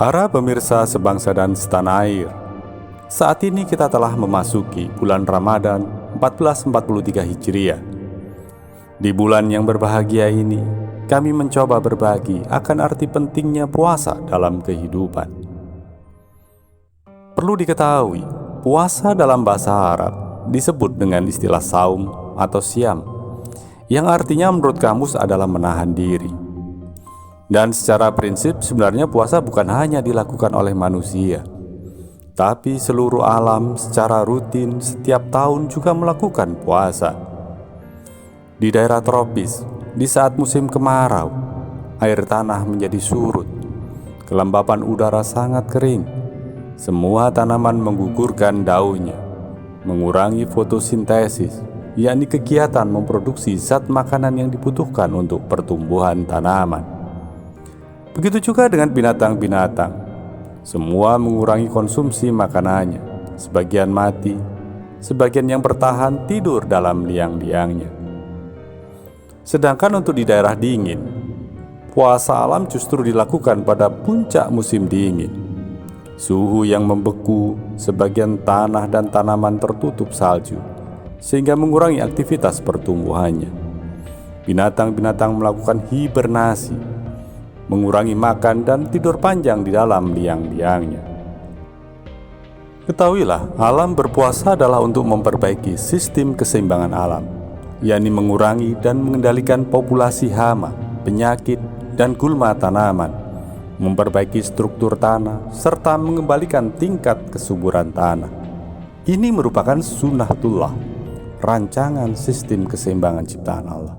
Para pemirsa sebangsa dan setanah air, saat ini kita telah memasuki bulan Ramadan 1443 Hijriah. Di bulan yang berbahagia ini, kami mencoba berbagi akan arti pentingnya puasa dalam kehidupan. Perlu diketahui, puasa dalam bahasa Arab disebut dengan istilah saum atau siam, yang artinya menurut kamus adalah menahan diri. Dan secara prinsip sebenarnya puasa bukan hanya dilakukan oleh manusia, tapi seluruh alam secara rutin setiap tahun juga melakukan puasa. Di daerah tropis, di saat musim kemarau, air tanah menjadi surut, kelembapan udara sangat kering, semua tanaman menggugurkan daunnya, mengurangi fotosintesis, yakni kegiatan memproduksi zat makanan yang dibutuhkan untuk pertumbuhan tanaman. Begitu juga dengan binatang-binatang, semua mengurangi konsumsi makanannya, sebagian mati, sebagian yang bertahan tidur dalam liang-liangnya. Sedangkan untuk di daerah dingin, puasa alam justru dilakukan pada puncak musim dingin. Suhu yang membeku, sebagian tanah dan tanaman tertutup salju, sehingga mengurangi aktivitas pertumbuhannya. Binatang-binatang melakukan hibernasi, mengurangi makan dan tidur panjang di dalam liang-liangnya. Ketahuilah, alam berpuasa adalah untuk memperbaiki sistem keseimbangan alam, yakni mengurangi dan mengendalikan populasi hama, penyakit, dan gulma tanaman, memperbaiki struktur tanah, serta mengembalikan tingkat kesuburan tanah. Ini merupakan sunnatullah, rancangan sistem keseimbangan ciptaan Allah.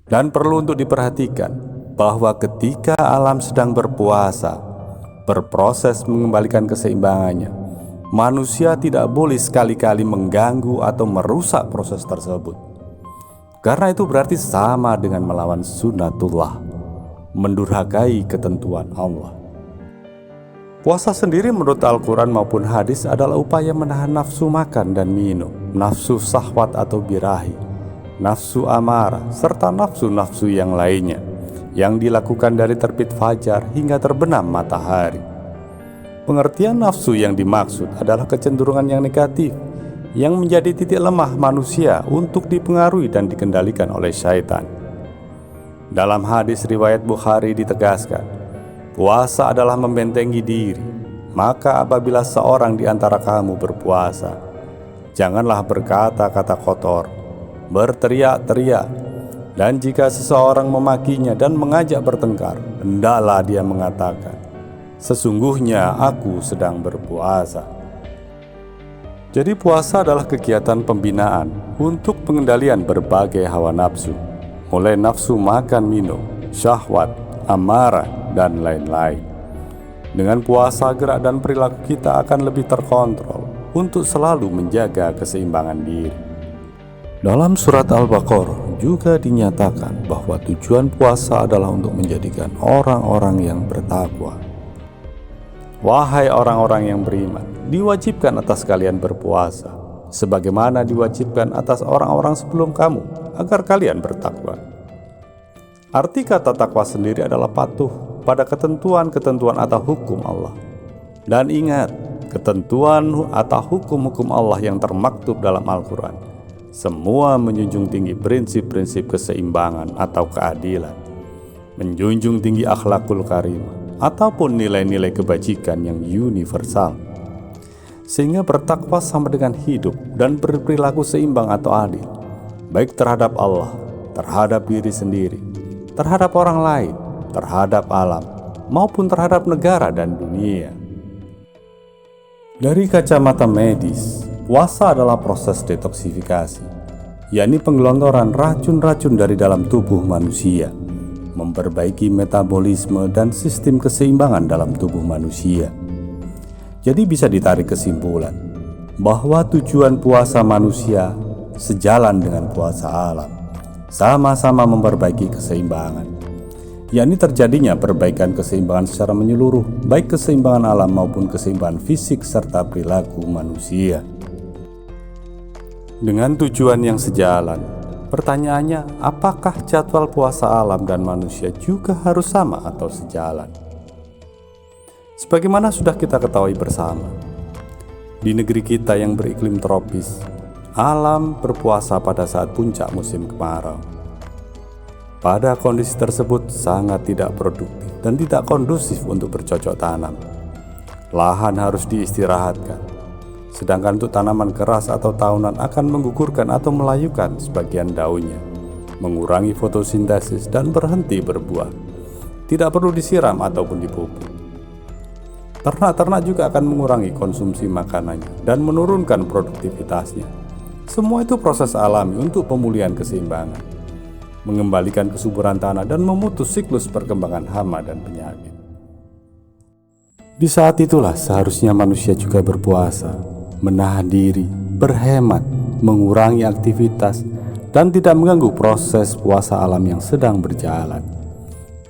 Dan perlu untuk diperhatikan bahwa ketika alam sedang berpuasa, berproses mengembalikan keseimbangannya, manusia tidak boleh sekali-kali mengganggu atau merusak proses tersebut. Karena itu berarti sama dengan melawan sunnatullah, mendurhakai ketentuan Allah. Puasa sendiri menurut Al-Quran maupun hadis adalah upaya menahan nafsu makan dan minum, nafsu syahwat atau birahi, nafsu amarah, serta nafsu-nafsu yang lainnya, yang dilakukan dari terbit fajar hingga terbenam matahari. Pengertian nafsu yang dimaksud adalah kecenderungan yang negatif, yang menjadi titik lemah manusia untuk dipengaruhi dan dikendalikan oleh syaitan. Dalam hadis riwayat Bukhari ditegaskan, puasa adalah membentengi diri. Maka apabila seorang di antara kamu berpuasa, janganlah berkata-kata kotor, berteriak-teriak, dan jika seseorang memakinya dan mengajak bertengkar, hendaklah dia mengatakan, sesungguhnya aku sedang berpuasa. Jadi puasa adalah kegiatan pembinaan untuk pengendalian berbagai hawa nafsu, mulai nafsu makan minum, syahwat, amarah, dan lain-lain. Dengan puasa, gerak dan perilaku kita akan lebih terkontrol untuk selalu menjaga keseimbangan diri. Dalam surat Al-Baqarah juga dinyatakan bahwa tujuan puasa adalah untuk menjadikan orang-orang yang bertakwa. Wahai orang-orang yang beriman, diwajibkan atas kalian berpuasa, sebagaimana diwajibkan atas orang-orang sebelum kamu, agar kalian bertakwa. Arti kata takwa sendiri adalah patuh pada ketentuan-ketentuan atau hukum Allah. Dan ingat, ketentuan atau hukum-hukum Allah yang termaktub dalam Al-Quran semua menjunjung tinggi prinsip-prinsip keseimbangan atau keadilan, menjunjung tinggi akhlakul karimah ataupun nilai-nilai kebajikan yang universal, sehingga bertakwa sama dengan hidup dan berperilaku seimbang atau adil, baik terhadap Allah, terhadap diri sendiri, terhadap orang lain, terhadap alam, maupun terhadap negara dan dunia. Dari kacamata medis, puasa adalah proses detoksifikasi, yakni penggelontoran racun-racun dari dalam tubuh manusia, memperbaiki metabolisme dan sistem keseimbangan dalam tubuh manusia. Jadi bisa ditarik kesimpulan bahwa tujuan puasa manusia sejalan dengan puasa alam, sama-sama memperbaiki keseimbangan, yakni terjadinya perbaikan keseimbangan secara menyeluruh, baik keseimbangan alam maupun keseimbangan fisik serta perilaku manusia. Dengan tujuan yang sejalan, pertanyaannya, apakah jadwal puasa alam dan manusia juga harus sama atau sejalan? Sebagaimana sudah kita ketahui bersama, di negeri kita yang beriklim tropis, alam berpuasa pada saat puncak musim kemarau. Pada kondisi tersebut sangat tidak produktif dan tidak kondusif untuk bercocok tanam. Lahan harus diistirahatkan, sedangkan untuk tanaman keras atau tahunan akan menggugurkan atau melayukan sebagian daunnya, mengurangi fotosintesis dan berhenti berbuah. Tidak perlu disiram ataupun dipupuk. Ternak-ternak juga akan mengurangi konsumsi makanannya dan menurunkan produktivitasnya. Semua itu proses alami untuk pemulihan keseimbangan, mengembalikan kesuburan tanah dan memutus siklus perkembangan hama dan penyakit. Di saat itulah seharusnya manusia juga berpuasa, menahan diri, berhemat, mengurangi aktivitas, dan tidak mengganggu proses puasa alam yang sedang berjalan.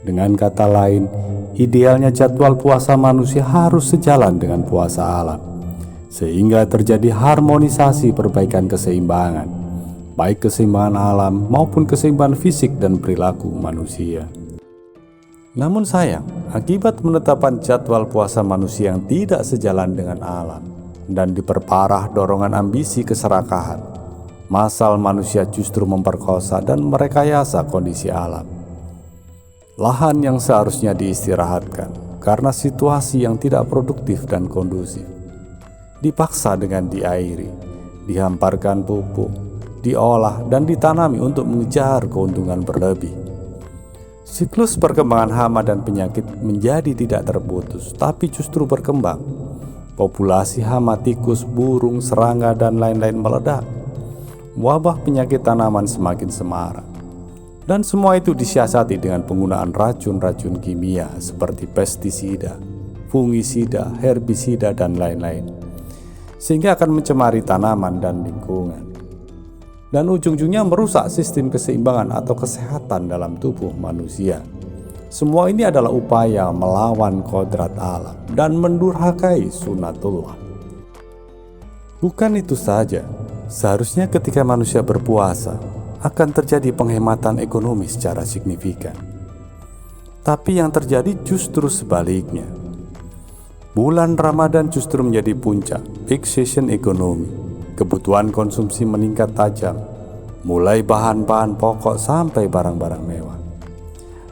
Dengan kata lain, idealnya jadwal puasa manusia harus sejalan dengan puasa alam, sehingga terjadi harmonisasi perbaikan keseimbangan, baik keseimbangan alam maupun keseimbangan fisik dan perilaku manusia. Namun sayang, akibat menetapkan jadwal puasa manusia yang tidak sejalan dengan alam dan diperparah dorongan ambisi keserakahan, masal manusia justru memperkosa dan merekayasa kondisi alam. Lahan yang seharusnya diistirahatkan karena situasi yang tidak produktif dan kondusif, dipaksa dengan diairi, dihamparkan pupuk, diolah dan ditanami untuk mengejar keuntungan berlebih. Siklus perkembangan hama dan penyakit menjadi tidak terputus, tapi justru berkembang. Populasi hama, tikus, burung, serangga, dan lain-lain meledak. Wabah penyakit tanaman semakin semarak. Dan semua itu disiasati dengan penggunaan racun-racun kimia seperti pestisida, fungisida, herbisida, dan lain-lain, sehingga akan mencemari tanaman dan lingkungan, dan ujung-ujungnya merusak sistem keseimbangan atau kesehatan dalam tubuh manusia. Semua ini adalah upaya melawan kodrat alam dan mendurhakai sunatullah. Bukan itu saja, seharusnya ketika manusia berpuasa akan terjadi penghematan ekonomi secara signifikan. Tapi yang terjadi justru sebaliknya. Bulan Ramadan justru menjadi puncak peak season ekonomi. Kebutuhan konsumsi meningkat tajam, mulai bahan-bahan pokok sampai barang-barang mewah.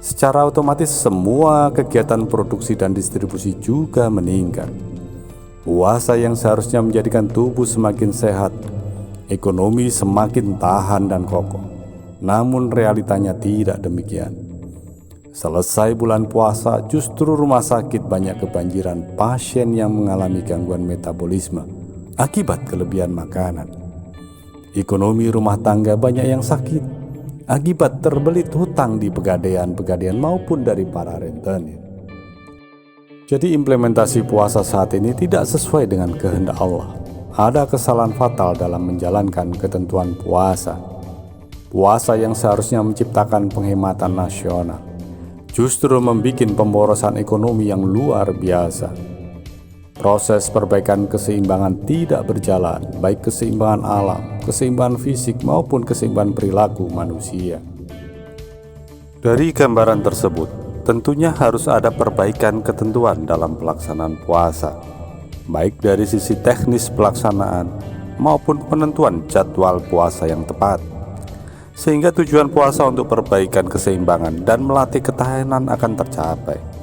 Secara otomatis semua kegiatan produksi dan distribusi juga meningkat. Puasa yang seharusnya menjadikan tubuh semakin sehat, ekonomi semakin tahan dan kokoh, namun realitanya tidak demikian. Selesai bulan puasa, justru rumah sakit banyak kebanjiran pasien yang mengalami gangguan metabolisme akibat kelebihan makanan. Ekonomi rumah tangga banyak yang sakit akibat terbelit hutang di pegadaian-pegadaian maupun dari para rentenir. Jadi implementasi puasa saat ini tidak sesuai dengan kehendak Allah. Ada kesalahan fatal dalam menjalankan ketentuan puasa. Puasa yang seharusnya menciptakan penghematan nasional justru membuat pemborosan ekonomi yang luar biasa. Proses perbaikan keseimbangan tidak berjalan, baik keseimbangan alam, keseimbangan fisik maupun keseimbangan perilaku manusia. Dari gambaran tersebut, tentunya harus ada perbaikan ketentuan dalam pelaksanaan puasa, baik dari sisi teknis pelaksanaan maupun penentuan jadwal puasa yang tepat, sehingga tujuan puasa untuk perbaikan keseimbangan dan melatih ketahanan akan tercapai.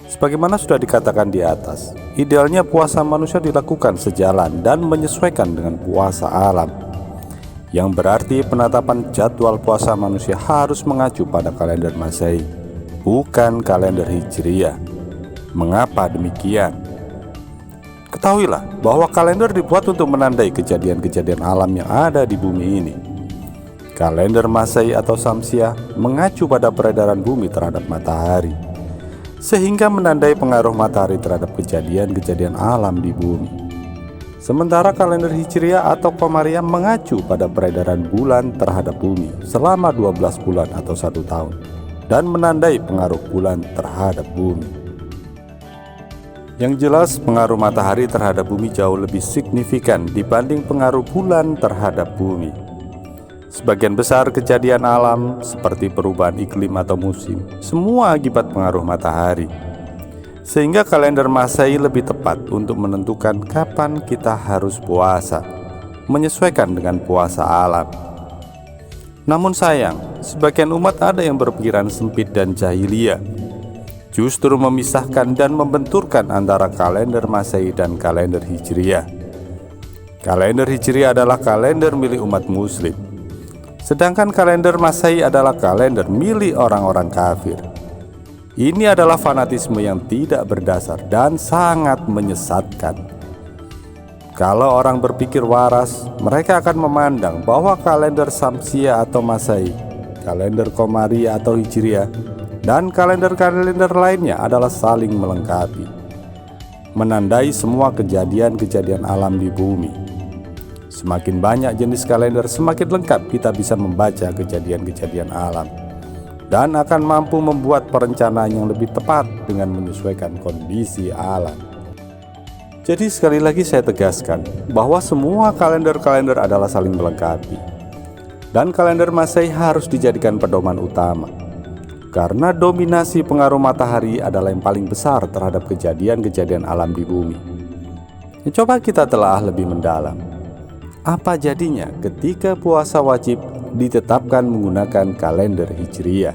Sebagaimana sudah dikatakan di atas, idealnya puasa manusia dilakukan sejalan dan menyesuaikan dengan puasa alam, yang berarti penetapan jadwal puasa manusia harus mengacu pada kalender Masehi, bukan kalender Hijriah. Mengapa demikian? Ketahuilah bahwa kalender dibuat untuk menandai kejadian-kejadian alam yang ada di bumi ini. Kalender Masehi atau Syamsiah mengacu pada peredaran bumi terhadap matahari, sehingga menandai pengaruh matahari terhadap kejadian-kejadian alam di bumi. Sementara kalender Hijriah atau Qamariyah mengacu pada peredaran bulan terhadap bumi selama 12 bulan atau 1 tahun, dan menandai pengaruh bulan terhadap bumi. Yang jelas, pengaruh matahari terhadap bumi jauh lebih signifikan dibanding pengaruh bulan terhadap bumi. Sebagian besar kejadian alam seperti perubahan iklim atau musim, semua akibat pengaruh matahari. sehingga kalender Masehi lebih tepat untuk menentukan kapan kita harus puasa, menyesuaikan dengan puasa alam. Namun sayang, sebagian umat ada yang berpikiran sempit dan jahiliyah, justru memisahkan dan membenturkan antara kalender Masehi dan kalender Hijriah. Kalender Hijriah adalah kalender milik umat muslim, sedangkan kalender Masehi adalah kalender milik orang-orang kafir. Ini adalah fanatisme yang tidak berdasar dan sangat menyesatkan. Kalau orang berpikir waras, mereka akan memandang bahwa kalender Syamsiah atau Masehi, kalender Qamariyah atau Hijriah, dan kalender-kalender lainnya adalah saling melengkapi, menandai semua kejadian-kejadian alam di bumi. Semakin banyak jenis kalender, semakin lengkap kita bisa membaca kejadian-kejadian alam, dan akan mampu membuat perencanaan yang lebih tepat dengan menyesuaikan kondisi alam. Jadi sekali lagi saya tegaskan bahwa semua kalender-kalender adalah saling melengkapi, dan kalender Masehi harus dijadikan pedoman utama, karena dominasi pengaruh matahari adalah yang paling besar terhadap kejadian-kejadian alam di bumi. Coba kita telah lebih mendalam. Apa jadinya ketika puasa wajib ditetapkan menggunakan kalender Hijriah?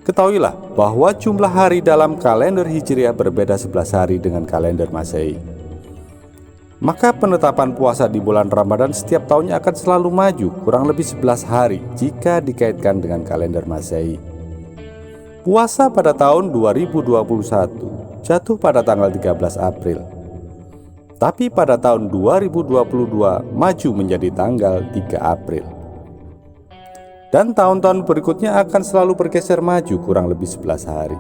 Ketahuilah bahwa jumlah hari dalam kalender Hijriah berbeda 11 hari dengan kalender Masehi. Maka penetapan puasa di bulan Ramadan setiap tahunnya akan selalu maju kurang lebih 11 hari jika dikaitkan dengan kalender Masehi. Puasa pada tahun 2021 jatuh pada tanggal 13 April. Tapi pada tahun 2022 maju menjadi tanggal 3 April. Dan tahun-tahun berikutnya akan selalu bergeser maju kurang lebih 11 hari.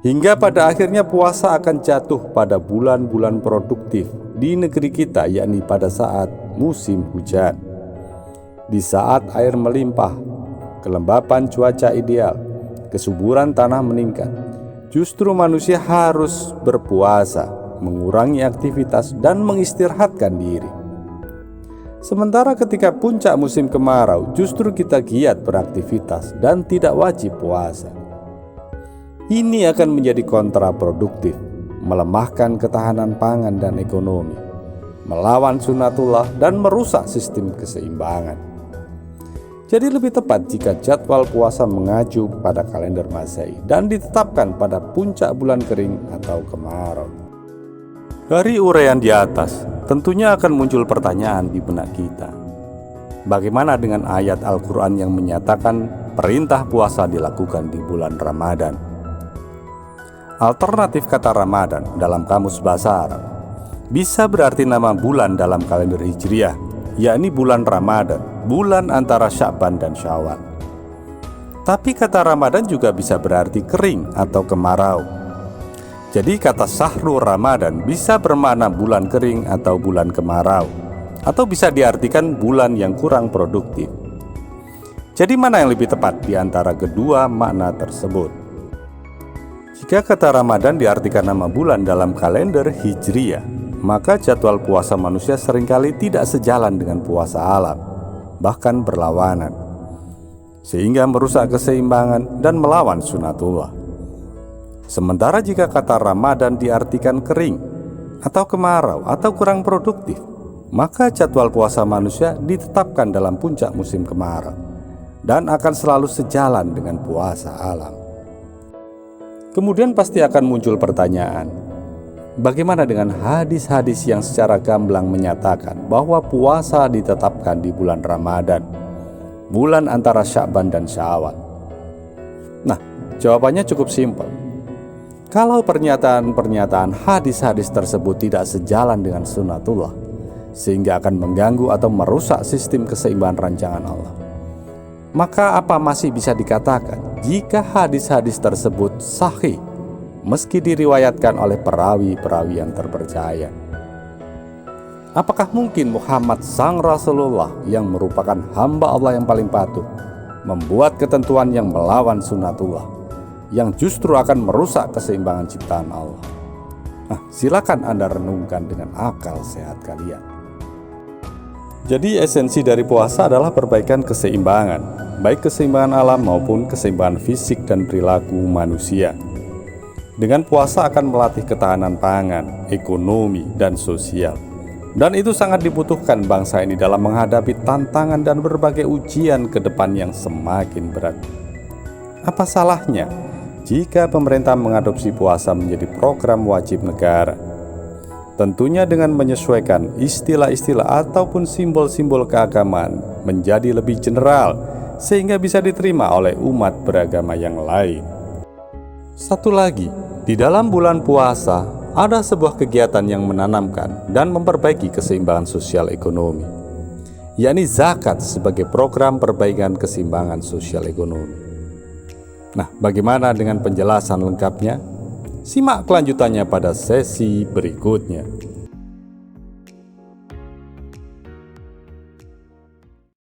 Hingga pada akhirnya puasa akan jatuh pada bulan-bulan produktif di negeri kita, yakni pada saat musim hujan. Di saat air melimpah, kelembapan cuaca ideal, kesuburan tanah meningkat, justru manusia harus berpuasa, mengurangi aktivitas dan mengistirahatkan diri. Sementara ketika puncak musim kemarau, justru kita giat beraktivitas dan tidak wajib puasa. Ini akan menjadi kontraproduktif, melemahkan ketahanan pangan dan ekonomi, melawan sunatullah dan merusak sistem keseimbangan. Jadi lebih tepat jika jadwal puasa mengacu pada kalender Masehi dan ditetapkan pada puncak bulan kering atau kemarau. Dari uraian di atas, tentunya akan muncul pertanyaan di benak kita. Bagaimana dengan ayat Al-Quran yang menyatakan perintah puasa dilakukan di bulan Ramadan? Alternatif kata Ramadan dalam kamus bahasa Arab bisa berarti nama bulan dalam kalender Hijriah, yakni bulan Ramadan, bulan antara Sya'ban dan Syawal. Tapi kata Ramadan juga bisa berarti kering atau kemarau. Jadi kata Syahrul Ramadan bisa bermakna bulan kering atau bulan kemarau, atau bisa diartikan bulan yang kurang produktif. Jadi mana yang lebih tepat di antara kedua makna tersebut? Jika kata Ramadan diartikan nama bulan dalam kalender Hijriah, maka jadwal puasa manusia seringkali tidak sejalan dengan puasa alam, bahkan berlawanan, sehingga merusak keseimbangan dan melawan sunatullah. Sementara jika kata Ramadan diartikan kering atau kemarau atau kurang produktif, maka jadwal puasa manusia ditetapkan dalam puncak musim kemarau dan akan selalu sejalan dengan puasa alam. Kemudian pasti akan muncul pertanyaan, bagaimana dengan hadis-hadis yang secara gamblang menyatakan bahwa puasa ditetapkan di bulan Ramadan, bulan antara Sya'ban dan Syawal? Nah, jawabannya cukup simpel. Kalau pernyataan-pernyataan hadis-hadis tersebut tidak sejalan dengan sunatullah, sehingga akan mengganggu atau merusak sistem keseimbangan rancangan Allah, maka apa masih bisa dikatakan jika hadis-hadis tersebut sahih meski diriwayatkan oleh perawi-perawi yang terpercaya? Apakah mungkin Muhammad sang Rasulullah yang merupakan hamba Allah yang paling patuh membuat ketentuan yang melawan sunatullah, yang justru akan merusak keseimbangan ciptaan Allah? Nah, silakan Anda renungkan dengan akal sehat kalian. Jadi esensi dari puasa adalah perbaikan keseimbangan, baik keseimbangan alam maupun keseimbangan fisik dan perilaku manusia. Dengan puasa akan melatih ketahanan pangan, ekonomi, dan sosial. Dan itu sangat dibutuhkan bangsa ini dalam menghadapi tantangan dan berbagai ujian ke depan yang semakin berat. Apa salahnya jika pemerintah mengadopsi puasa menjadi program wajib negara? Tentunya dengan menyesuaikan istilah-istilah ataupun simbol-simbol keagamaan menjadi lebih general, sehingga bisa diterima oleh umat beragama yang lain. Satu lagi, di dalam bulan puasa ada sebuah kegiatan yang menanamkan dan memperbaiki keseimbangan sosial ekonomi, yakni zakat sebagai program perbaikan keseimbangan sosial ekonomi. Nah, bagaimana dengan penjelasan lengkapnya? Simak kelanjutannya pada sesi berikutnya.